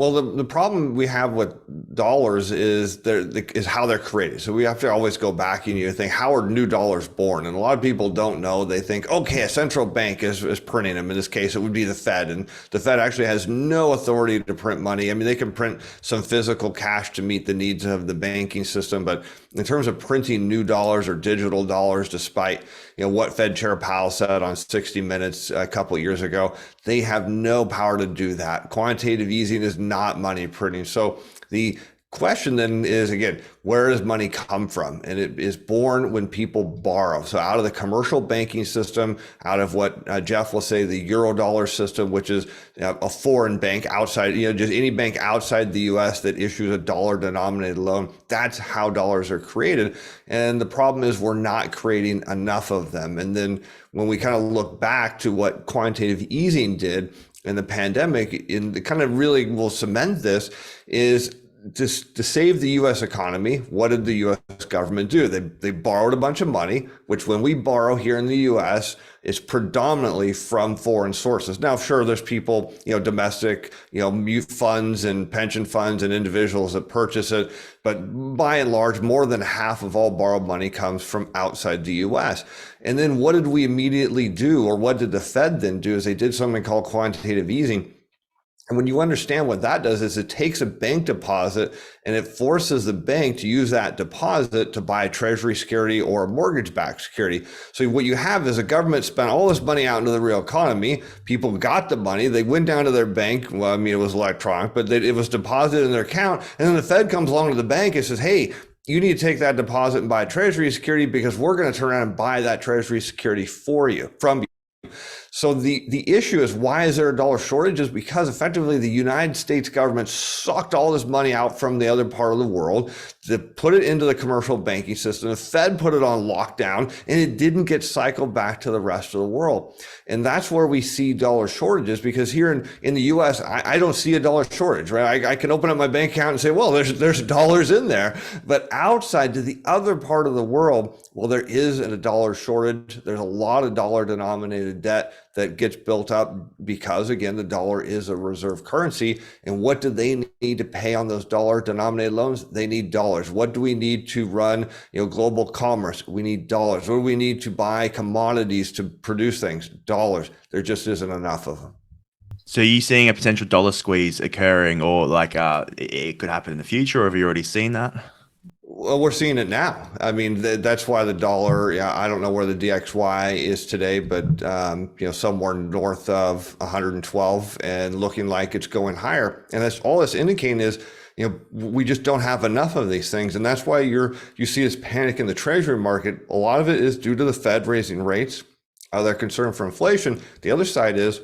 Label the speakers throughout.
Speaker 1: Well, the problem we have with dollars is how they're created. So we have to always go back and you think, how are new dollars born? And a lot of people don't know. They think, okay, a central bank is printing them. In this case, it would be the Fed. And the Fed actually has no authority to print money. I mean, they can print some physical cash to meet the needs of the banking system. But in terms of printing new dollars or digital dollars, despite what Fed Chair Powell said on 60 Minutes a couple of years ago, they have no power to do that. Quantitative easing is not money printing. So the question then is, again, where does money come from? And it is born when people borrow. So out of the commercial banking system, out of what Jeff will say the Eurodollar system, which is a foreign bank outside, just any bank outside the US that issues a dollar denominated loan. That's how dollars are created. And the problem is we're not creating enough of them. And then when we kind of look back to what quantitative easing did in the pandemic, and the kind of really will cement this, is to save the U.S. economy. What did the U.S. government do? They borrowed a bunch of money, which when we borrow here in the U.S. is predominantly from foreign sources. Now, sure, there's people, domestic, mute funds and pension funds and individuals that purchase it. But by and large, more than half of all borrowed money comes from outside the U.S. And then what did we immediately do, or what did the Fed then do, is they did something called quantitative easing. And when you understand what that does, is it takes a bank deposit and it forces the bank to use that deposit to buy a treasury security or a mortgage-backed security. So what you have is a government spent all this money out into the real economy. People got the money. They went down to their bank. Well, I mean, it was electronic, but it was deposited in their account. And then the Fed comes along to the bank and says, hey, you need to take that deposit and buy a treasury security because we're going to turn around and buy that treasury security from you. So the issue is, why is there a dollar shortage? Is because effectively the United States government sucked all this money out from the other part of the world to put it into the commercial banking system. The Fed put it on lockdown and it didn't get cycled back to the rest of the world. And that's where we see dollar shortages, because here in the US, I don't see a dollar shortage, right? I can open up my bank account and say, well, there's dollars in there. But outside to the other part of the world, well, there is a dollar shortage. There's a lot of dollar denominated debt that gets built up because, again, the dollar is a reserve currency. And what do they need to pay on those dollar denominated loans? They need dollars. What do we need to run, global commerce? We need dollars. What do we need to buy commodities to produce things? Dollars. There just isn't enough of them.
Speaker 2: So are you seeing a potential dollar squeeze occurring, or like it could happen in the future, or have you already seen that?
Speaker 1: Well, we're seeing it now. I mean, that's why the dollar, I don't know where the DXY is today, but, somewhere north of 112 and looking like it's going higher. And that's all it's indicating is, we just don't have enough of these things. And that's why you see this panic in the treasury market. A lot of it is due to the Fed raising rates. They're concerned for inflation. The other side is,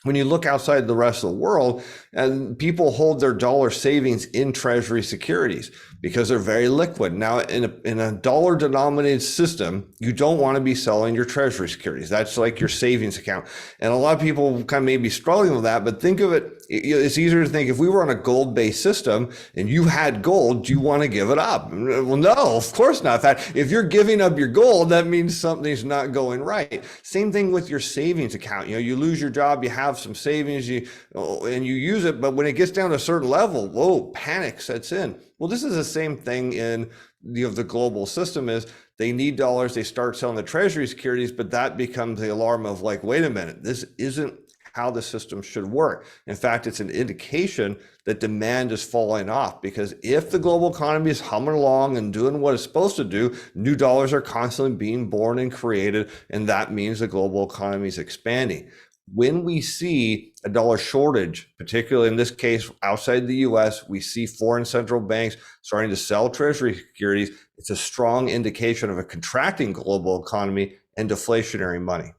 Speaker 1: when you look outside the rest of the world, and people hold their dollar savings in treasury securities because they're very liquid. Now, in a dollar denominated system, you don't want to be selling your treasury securities. That's like your savings account. And a lot of people kind of may be struggling with that, but think of it, it's easier to think, if we were on a gold-based system and you had gold, do you want to give it up? Well, no, of course not. In fact, if you're giving up your gold, that means something's not going right. Same thing with your savings account. You lose your job, you have some savings, and you use it, but when it gets down to a certain level, whoa, panic sets in. Well, this is the same thing in the global system. Is they need dollars, they start selling the treasury securities, but that becomes the alarm of like, wait a minute, this isn't how the system should work. In fact, it's an indication that demand is falling off, because if the global economy is humming along and doing what it's supposed to do, new dollars are constantly being born and created, and that means the global economy is expanding. When we see a dollar shortage, particularly in this case outside the US, we see foreign central banks starting to sell treasury securities. It's a strong indication of a contracting global economy and deflationary money.